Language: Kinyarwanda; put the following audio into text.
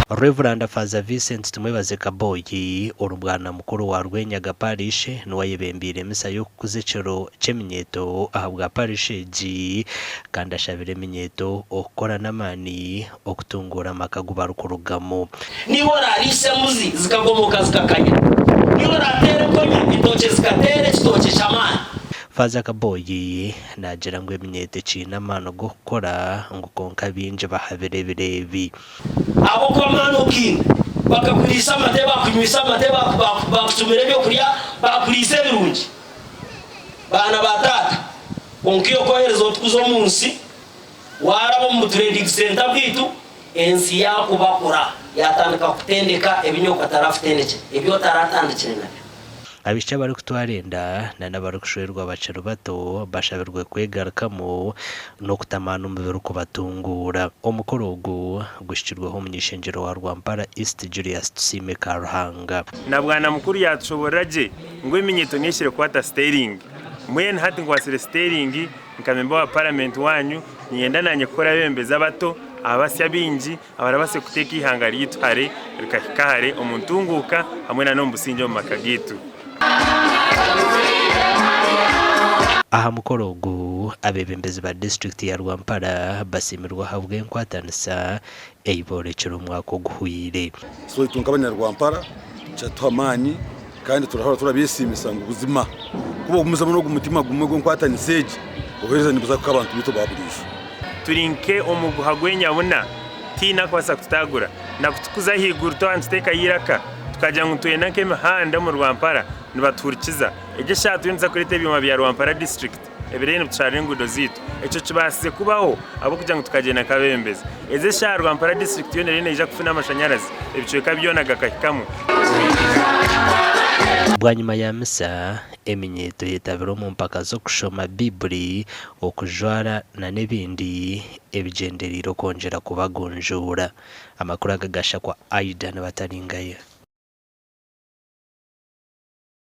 Reverend Father Vincent Tumwebaze Kaboyi urubwana mukuru wa Rwenyaga Parish nuwayebembire misa yo kuzicero Eminyeeto ahabwa parish ji kandi ashabire Eminyeeto okora n'amaani okutunguura amaka gubarukurugamo niho rarise muzi zikagomoka zikakanya niho ratere konye itoke zikatere kitoke cy'amaani. Father Kaboyi nagira ngo Eminyeeto cina amano gukora ngo konka binje bahabirebirebi abo kwa mano kinga bakakurisa amate bakunyisa amate bakutumira byo kurya bakurise birungi bana batata onkiyo kohereza otukuzo munsi warabo mu trading center bitu ensi yako bakora yatandika kutendeka ebinyoka tarafutendeke ebyo taratandikire nabyo abisha bari kutwarenda na nabari kushoherwa abacero bato bashabirwe kwegarakamo no kutamana umubiri kubatungura omukorogo gushikirwaho umunyeshengero wa Rwampara East Julius Tsime Karhanga na bwana mukuru yatsoboraje ngo Eminyeeto nyeshire kwata steering mwene hati ngwasire steering nkamemba wa parliament wanyu nyenda nanye kora bembeza bato abasya bingi abarabase kuteka ihangari yitware rikahikahare omuntunguka hamwe na nombusinje mu makagitu. Aha mukorogo abebembezi ba district ya Rwampara basimirwa habwe nkwatanisa eiborekero mwako guhwire so tunkabanya Rwampara cyatwa amaani kandi turahora turabisimisa ngo ubuzima kuba umuzamo no gumutima gumwe go nkwataniseje ohereza nibuza ko abantu bito baburisha turinke omuguhagwenya buna tina kwasa kutagura na kutukuza higuru to anteka yiraka tukajya ngutuye nanke mahanda mu Rwampara nibaturikiza egeshatu yinza kuri tebyuma bya Rwampara district ebirene tuchare ngudo zitu eco kibasize kubaho abo kujya ngo tukagena kabembeza eze sha Rwampara district yo nerene ija kufuna amashanyarazi ebicoka byonaga kakikamu. Bwanyuma ya misa Eminyeeto yetabiro mu mpaka zo kushoma Bibli okujwara na nebindi ebigenderiro kongera kubagonjura amakuru agagasha kwa Aida n'abataringaye.